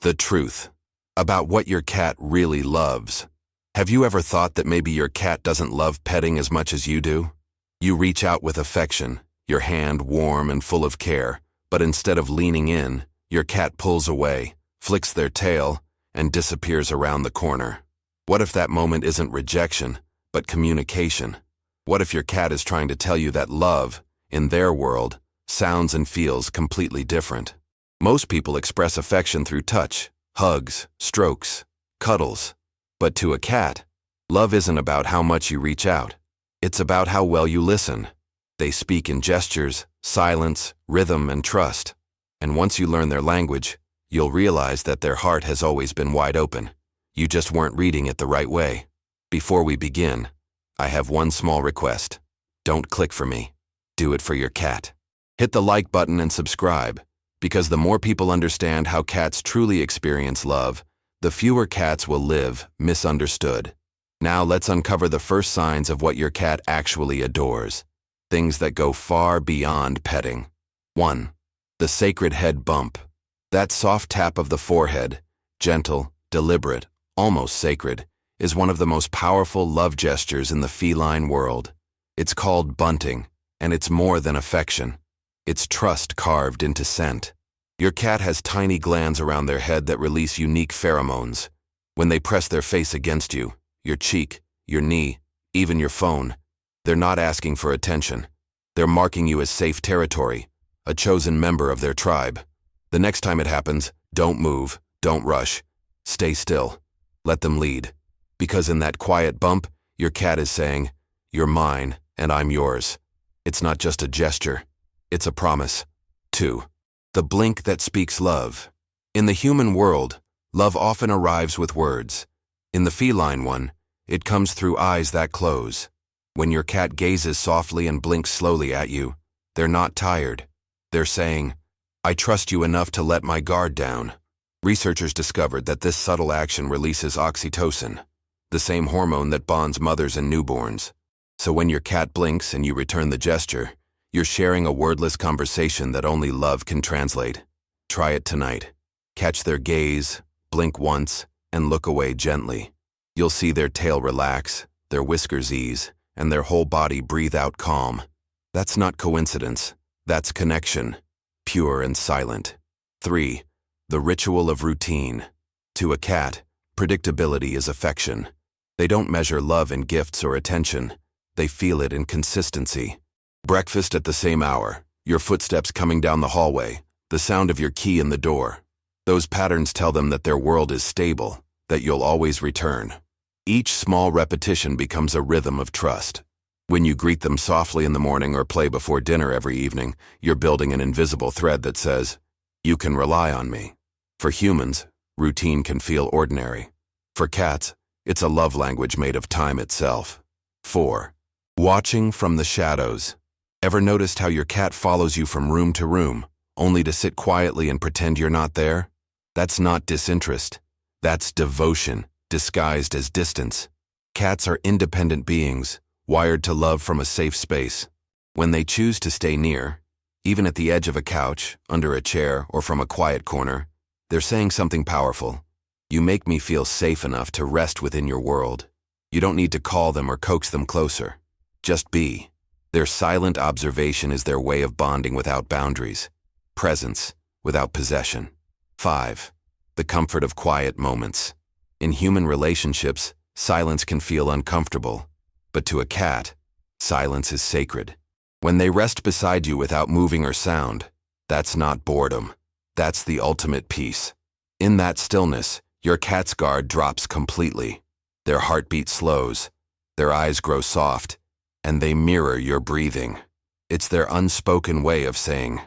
The truth about what your cat really loves. Have you ever thought that maybe your cat doesn't love petting as much as you do? You reach out with affection, your hand warm and full of care, but instead of leaning in, your cat pulls away, flicks their tail, and disappears around the corner. What if that moment isn't rejection, but communication? What if your cat is trying to tell you that love, in their world, sounds and feels completely different? Most people express affection through touch, hugs, strokes, cuddles. But to a cat, love isn't about how much you reach out. It's about how well you listen. They speak in gestures, silence, rhythm, and trust. And once you learn their language, you'll realize that their heart has always been wide open. You just weren't reading it the right way. Before we begin, I have one small request. Don't click for me. Do it for your cat. Hit the like button and subscribe, because the more people understand how cats truly experience love, the fewer cats will live misunderstood. Now let's uncover the first signs of what your cat actually adores. Things that go far beyond petting. 1. The sacred head bump. That soft tap of the forehead, gentle, deliberate, almost sacred, is one of the most powerful love gestures in the feline world. It's called bunting, and it's more than affection. It's trust carved into scent. Your cat has tiny glands around their head that release unique pheromones. When they press their face against you, your cheek, your knee, even your phone, they're not asking for attention. They're marking you as safe territory, a chosen member of their tribe. The next time it happens, don't move, don't rush. Stay still. Let them lead. Because in that quiet bump, your cat is saying, "You're mine, and I'm yours." It's not just a gesture. It's a promise. 2. The blink that speaks love. In the human world, love often arrives with words. In the feline one, it comes through eyes that close. When your cat gazes softly and blinks slowly at you, they're not tired. They're saying, "I trust you enough to let my guard down." Researchers discovered that this subtle action releases oxytocin, the same hormone that bonds mothers and newborns. So when your cat blinks and you return the gesture, you're sharing a wordless conversation that only love can translate. Try it tonight. Catch their gaze, blink once, and look away gently. You'll see their tail relax, their whiskers ease, and their whole body breathe out calm. That's not coincidence. That's connection, pure and silent. 3. The ritual of routine. To a cat, predictability is affection. They don't measure love in gifts or attention. They feel it in consistency. Breakfast at the same hour, your footsteps coming down the hallway, the sound of your key in the door. Those patterns tell them that their world is stable, that you'll always return. Each small repetition becomes a rhythm of trust. When you greet them softly in the morning or play before dinner every evening, you're building an invisible thread that says, "You can rely on me." For humans, routine can feel ordinary. For cats, it's a love language made of time itself. 4. Watching from the shadows. Ever noticed how your cat follows you from room to room, only to sit quietly and pretend you're not there? That's not disinterest. That's devotion, disguised as distance. Cats are independent beings, wired to love from a safe space. When they choose to stay near, even at the edge of a couch, under a chair, or from a quiet corner, they're saying something powerful. You make me feel safe enough to rest within your world. You don't need to call them or coax them closer. Just be. Their silent observation is their way of bonding without boundaries, presence without possession. 5. The comfort of quiet moments. In human relationships, silence can feel uncomfortable, but to a cat, silence is sacred. When they rest beside you without moving or sound, that's not boredom. That's the ultimate peace. In that stillness, your cat's guard drops completely. Their heartbeat slows, their eyes grow soft, and they mirror your breathing. It's their unspoken way of saying,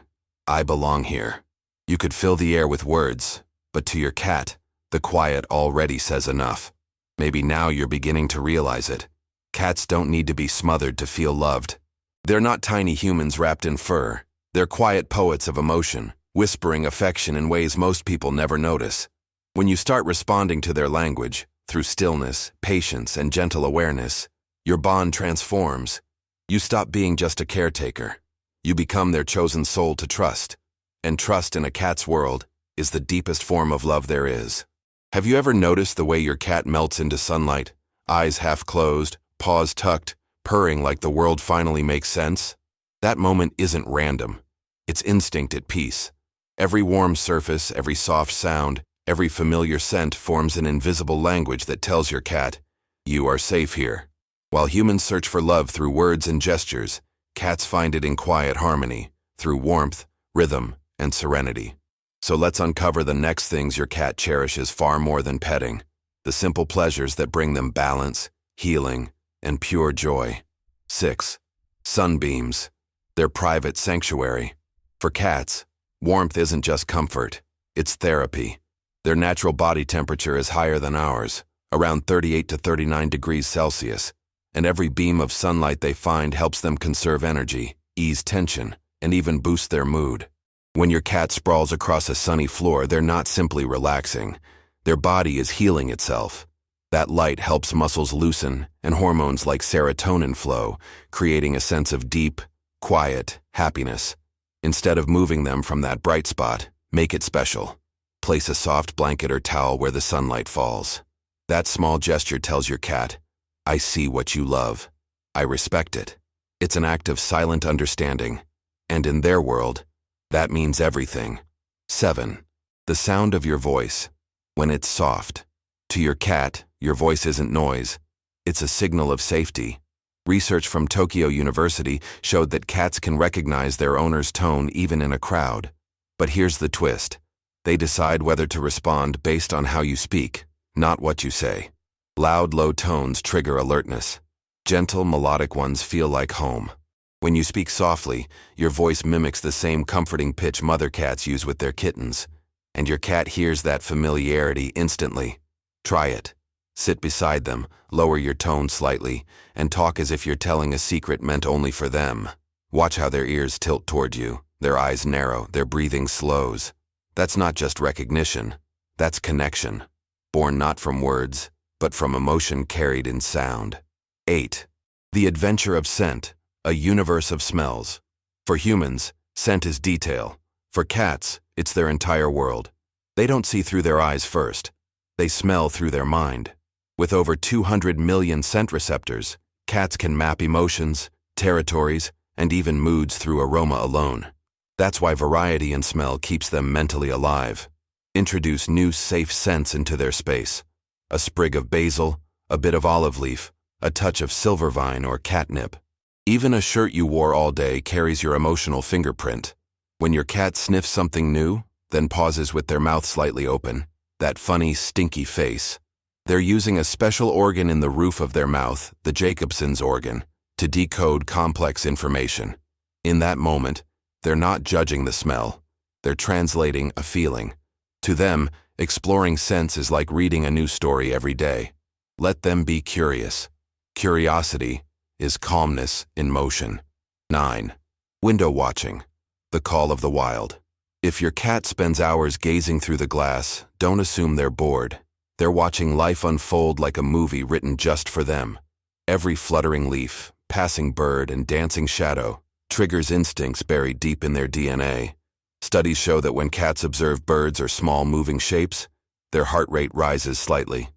"I belong here." You could fill the air with words, but to your cat, the quiet already says enough. Maybe now you're beginning to realize it. Cats don't need to be smothered to feel loved. They're not tiny humans wrapped in fur. They're quiet poets of emotion, whispering affection in ways most people never notice. When you start responding to their language, through stillness, patience, and gentle awareness, your bond transforms. You stop being just a caretaker. You become their chosen soul to trust. And trust in a cat's world is the deepest form of love there is. Have you ever noticed the way your cat melts into sunlight, eyes half closed, paws tucked, purring like the world finally makes sense? That moment isn't random. It's instinct at peace. Every warm surface, every soft sound, every familiar scent forms an invisible language that tells your cat, "You are safe here." While humans search for love through words and gestures, cats find it in quiet harmony, through warmth, rhythm, and serenity. So let's uncover the next things your cat cherishes far more than petting, the simple pleasures that bring them balance, healing, and pure joy. 6. Sunbeams. Their private sanctuary. For cats, warmth isn't just comfort, it's therapy. Their natural body temperature is higher than ours, around 38 to 39 degrees Celsius, and every beam of sunlight they find helps them conserve energy, ease tension, and even boost their mood. When your cat sprawls across a sunny floor, they're not simply relaxing. Their body is healing itself. That light helps muscles loosen and hormones like serotonin flow, creating a sense of deep, quiet happiness. Instead of moving them from that bright spot, make it special. Place a soft blanket or towel where the sunlight falls. That small gesture tells your cat, "I see what you love. I respect it." It's an act of silent understanding, and in their world, that means everything. 7. The sound of your voice, when it's soft. To your cat, your voice isn't noise. It's a signal of safety. Research from Tokyo University showed that cats can recognize their owner's tone even in a crowd. But here's the twist. They decide whether to respond based on how you speak, not what you say. Loud, low tones trigger alertness. Gentle, melodic ones feel like home. When you speak softly, your voice mimics the same comforting pitch mother cats use with their kittens, and your cat hears that familiarity instantly. Try it. Sit beside them, lower your tone slightly, and talk as if you're telling a secret meant only for them. Watch how their ears tilt toward you, their eyes narrow, their breathing slows. That's not just recognition, that's connection, born not from words, but from emotion carried in sound. 8. The adventure of scent, a universe of smells. For humans, scent is detail. For cats, it's their entire world. They don't see through their eyes first. They smell through their mind. With over 200 million scent receptors, cats can map emotions, territories, and even moods through aroma alone. That's why variety in smell keeps them mentally alive. Introduce new safe scents into their space. A sprig of basil, a bit of olive leaf, a touch of silver vine or catnip. Even a shirt you wore all day carries your emotional fingerprint. When your cat sniffs something new, then pauses with their mouth slightly open, that funny, stinky face, they're using a special organ in the roof of their mouth, the Jacobson's organ, to decode complex information. In that moment, they're not judging the smell. They're translating a feeling. To them, exploring scents is like reading a new story every day. Let them be curious. Curiosity is calmness in motion. 9. Window watching, the call of the wild. If your cat spends hours gazing through the glass, don't assume they're bored. They're watching life unfold like a movie written just for them. Every fluttering leaf, passing bird, and dancing shadow triggers instincts buried deep in their DNA. Studies show that when cats observe birds or small moving shapes, their heart rate rises slightly.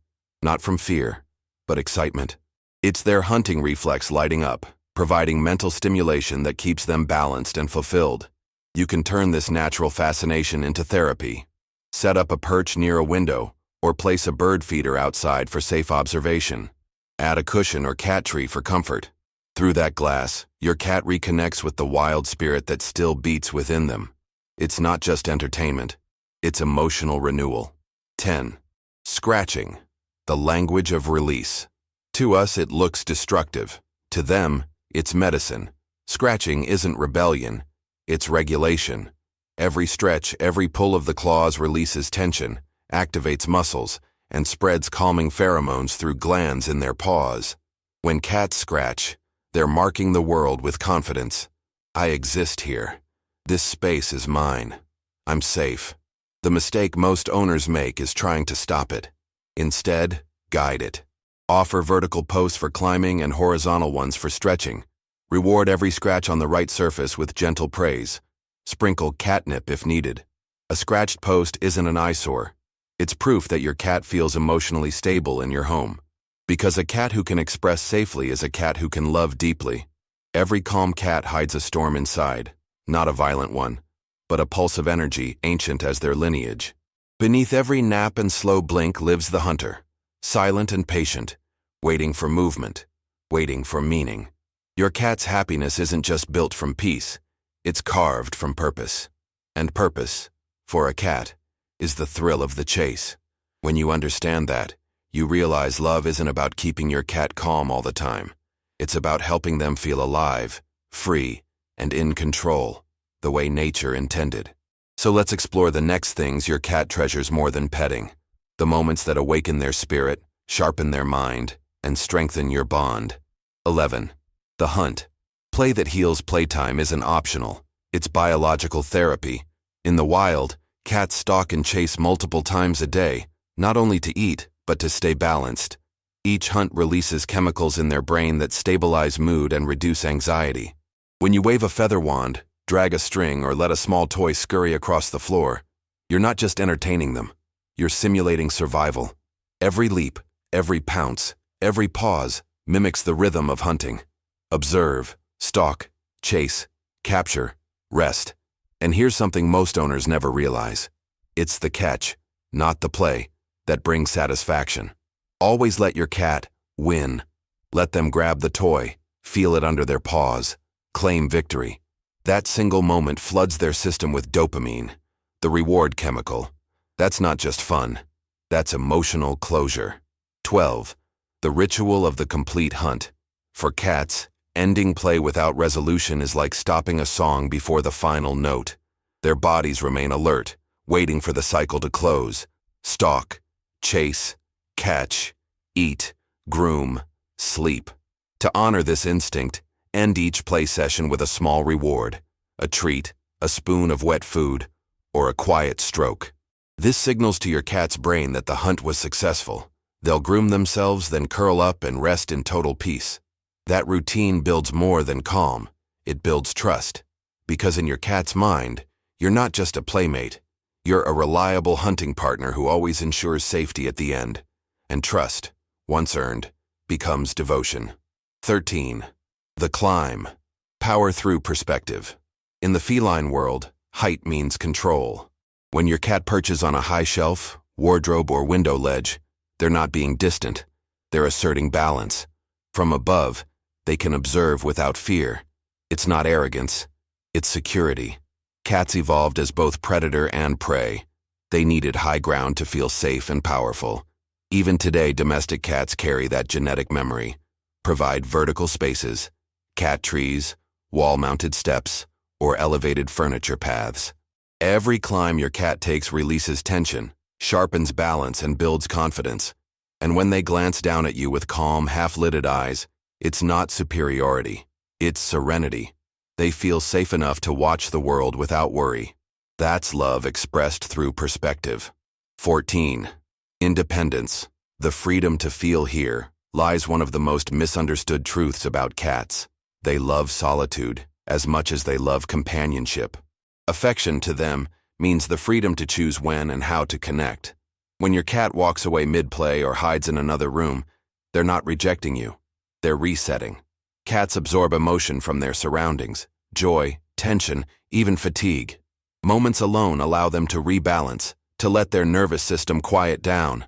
Not from fear, but excitement. It's their hunting reflex lighting up, providing mental stimulation that keeps them balanced and fulfilled. You can turn this natural fascination into therapy. Set up a perch near a window, or place a bird feeder outside for safe observation. Add a cushion or cat tree for comfort. Through that glass, your cat reconnects with the wild spirit that still beats within them. It's not just entertainment, it's emotional renewal. 10. Scratching, the language of release. To us, it looks destructive. To them, it's medicine. Scratching isn't rebellion, it's regulation. Every stretch, every pull of the claws releases tension, activates muscles, and spreads calming pheromones through glands in their paws. When cats scratch, they're marking the world with confidence. I exist here. This space is mine. I'm safe. The mistake most owners make is trying to stop it. Instead, guide it. Offer vertical posts for climbing and horizontal ones for stretching. Reward every scratch on the right surface with gentle praise. Sprinkle catnip if needed. A scratched post isn't an eyesore. It's proof that your cat feels emotionally stable in your home. Because a cat who can express safely is a cat who can love deeply. Every calm cat hides a storm inside, not a violent one, but a pulse of energy ancient as their lineage. Beneath every nap and slow blink lives the hunter, silent and patient, waiting for movement, waiting for meaning. Your cat's happiness isn't just built from peace, it's carved from purpose. And purpose, for a cat, is the thrill of the chase. When you understand that, you realize love isn't about keeping your cat calm all the time. It's about helping them feel alive, free, and in control, the way nature intended. So let's explore the next things your cat treasures more than petting. The moments that awaken their spirit, sharpen their mind, and strengthen your bond. 11. The hunt. Play that heals. Playtime isn't optional. It's biological therapy. In the wild, cats stalk and chase multiple times a day, not only to eat, but to stay balanced. Each hunt releases chemicals in their brain that stabilize mood and reduce anxiety. When you wave a feather wand, drag a string, or let a small toy scurry across the floor, you're not just entertaining them, you're simulating survival. Every leap, every pounce, every pause mimics the rhythm of hunting. Observe, stalk, chase, capture, rest. And here's something most owners never realize. It's the catch, not the play, that brings satisfaction. Always let your cat win. Let them grab the toy, feel it under their paws, claim victory. That single moment floods their system with dopamine, the reward chemical. That's not just fun. That's emotional closure. 12. The ritual of the complete hunt. For cats, ending play without resolution is like stopping a song before the final note. Their bodies remain alert, waiting for the cycle to close. Stalk, chase, catch, eat, groom, sleep. To honor this instinct, end each play session with a small reward, a treat, a spoon of wet food, or a quiet stroke. This signals to your cat's brain that the hunt was successful. They'll groom themselves, then curl up and rest in total peace. That routine builds more than calm. It builds trust. Because in your cat's mind, you're not just a playmate. You're a reliable hunting partner who always ensures safety at the end. And trust, once earned, becomes devotion. 13. The climb. Power through perspective. In the feline world, height means control. When your cat perches on a high shelf, wardrobe, or window ledge, they're not being distant. They're asserting balance. From above, they can observe without fear. It's not arrogance. It's security. Cats evolved as both predator and prey. They needed high ground to feel safe and powerful. Even today, domestic cats carry that genetic memory. Provide vertical spaces, cat trees, wall-mounted steps, or elevated furniture paths. Every climb your cat takes releases tension, sharpens balance, and builds confidence. And when they glance down at you with calm, half-lidded eyes, it's not superiority, it's serenity. They feel safe enough to watch the world without worry. That's love expressed through perspective. 14. Independence. The freedom to feel. Here lies one of the most misunderstood truths about cats. They love solitude as much as they love companionship. Affection to them means the freedom to choose when and how to connect. When your cat walks away mid-play or hides in another room, they're not rejecting you. They're resetting. Cats absorb emotion from their surroundings, joy, tension, even fatigue. Moments alone allow them to rebalance, to let their nervous system quiet down.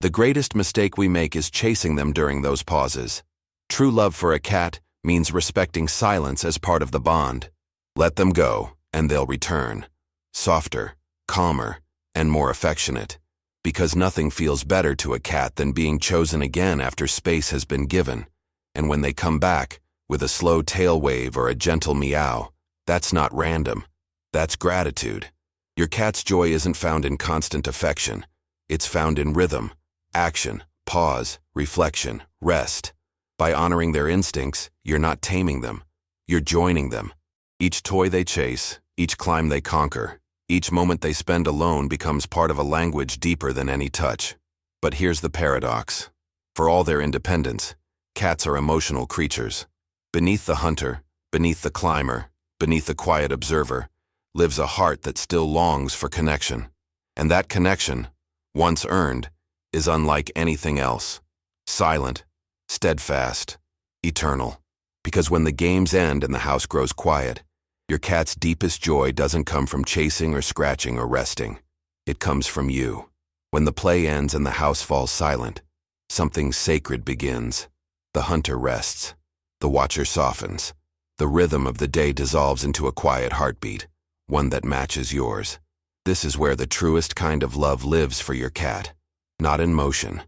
The greatest mistake we make is chasing them during those pauses. True love for a cat means respecting silence as part of the bond. Let them go, and they'll return. Softer, calmer, and more affectionate. Because nothing feels better to a cat than being chosen again after space has been given. And when they come back, with a slow tail wave or a gentle meow, that's not random. That's gratitude. Your cat's joy isn't found in constant affection. It's found in rhythm, action, pause, reflection, rest. By honoring their instincts, you're not taming them. You're joining them. Each toy they chase, each climb they conquer, each moment they spend alone becomes part of a language deeper than any touch. But here's the paradox. For all their independence, cats are emotional creatures. Beneath the hunter, beneath the climber, beneath the quiet observer, lives a heart that still longs for connection. And that connection, once earned, is unlike anything else. Silent, steadfast, eternal. Because when the games end and the house grows quiet, your cat's deepest joy doesn't come from chasing or scratching or resting. It comes from you. When the play ends and the house falls silent, something sacred begins. The hunter rests. The watcher softens. The rhythm of the day dissolves into a quiet heartbeat, one that matches yours. This is where the truest kind of love lives for your cat. Not in motion,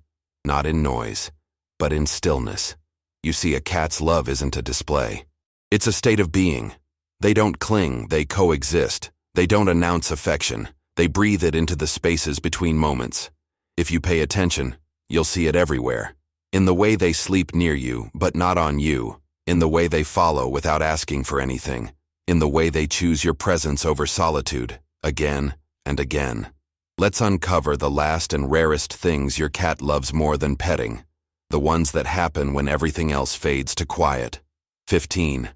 not in noise, but in stillness. You see, a cat's love isn't a display. It's a state of being. They don't cling, they coexist. They don't announce affection. They breathe it into the spaces between moments. If you pay attention, you'll see it everywhere. In the way they sleep near you, but not on you. In the way they follow without asking for anything. In the way they choose your presence over solitude, again and again. Let's uncover the last and rarest things your cat loves more than petting. The ones that happen when everything else fades to quiet. 15.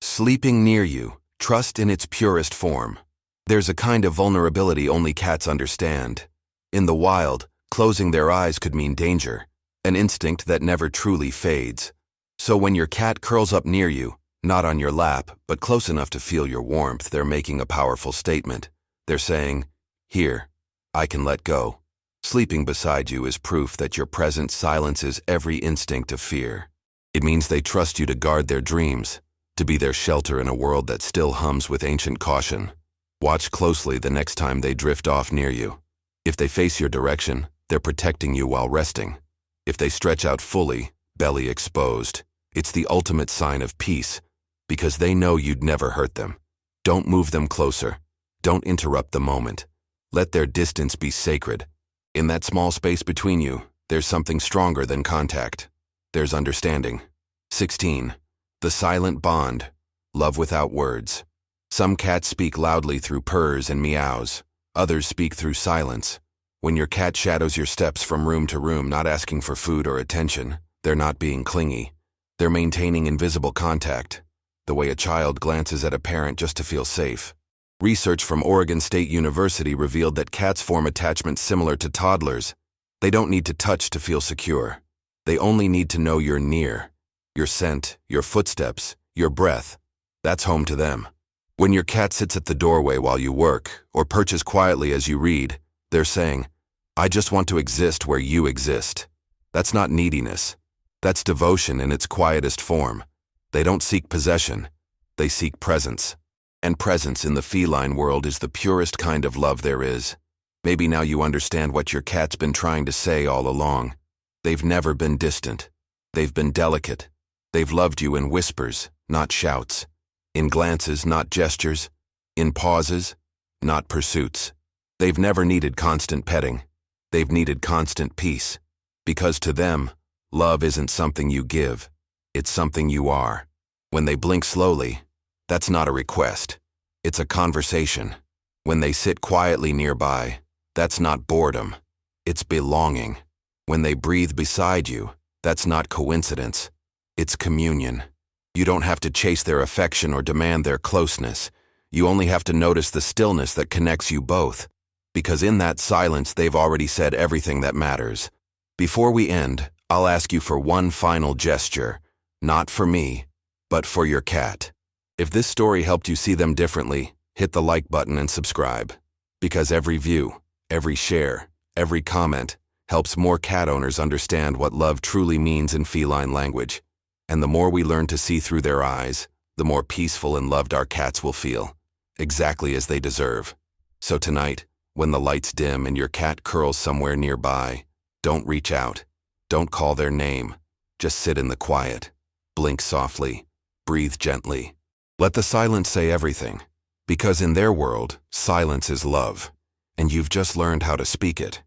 Sleeping near you, trust in its purest form. There's a kind of vulnerability only cats understand. In the wild, closing their eyes could mean danger, an instinct that never truly fades. So when your cat curls up near you, not on your lap, but close enough to feel your warmth, they're making a powerful statement. They're saying, "Here, I can let go." Sleeping beside you is proof that your presence silences every instinct of fear. It means they trust you to guard their dreams, to be their shelter in a world that still hums with ancient caution. Watch closely the next time they drift off near you. If they face your direction, they're protecting you while resting. If they stretch out fully, belly exposed, it's the ultimate sign of peace, because they know you'd never hurt them. Don't move them closer. Don't interrupt the moment. Let their distance be sacred. In that small space between you, there's something stronger than contact. There's understanding. 16. The silent bond. Love without words. Some cats speak loudly through purrs and meows. Others speak through silence. When your cat shadows your steps from room to room, not asking for food or attention, they're not being clingy. They're maintaining invisible contact, the way a child glances at a parent just to feel safe. Research from Oregon State University revealed that cats form attachments similar to toddlers. They don't need to touch to feel secure. They only need to know you're near. Your scent, your footsteps, your breath. That's home to them. When your cat sits at the doorway while you work, or perches quietly as you read, they're saying, "I just want to exist where you exist." That's not neediness. That's devotion in its quietest form. They don't seek possession. They seek presence. And presence in the feline world is the purest kind of love there is. Maybe now you understand what your cat's been trying to say all along. They've never been distant. They've been delicate. They've loved you in whispers, not shouts. In glances, not gestures. In pauses, not pursuits. They've never needed constant petting. They've needed constant peace. Because to them, love isn't something you give. It's something you are. When they blink slowly, that's not a request. It's a conversation. When they sit quietly nearby, that's not boredom. It's belonging. When they breathe beside you, that's not coincidence. It's communion. You don't have to chase their affection or demand their closeness. You only have to notice the stillness that connects you both. Because in that silence, they've already said everything that matters. Before we end, I'll ask you for one final gesture. Not for me, but for your cat. If this story helped you see them differently, hit the like button and subscribe. Because every view, every share, every comment helps more cat owners understand what love truly means in feline language. And the more we learn to see through their eyes, the more peaceful and loved our cats will feel, exactly as they deserve. So tonight, when the lights dim and your cat curls somewhere nearby, don't reach out. Don't call their name. Just sit in the quiet. Blink softly. Breathe gently. Let the silence say everything. Because in their world, silence is love. And you've just learned how to speak it.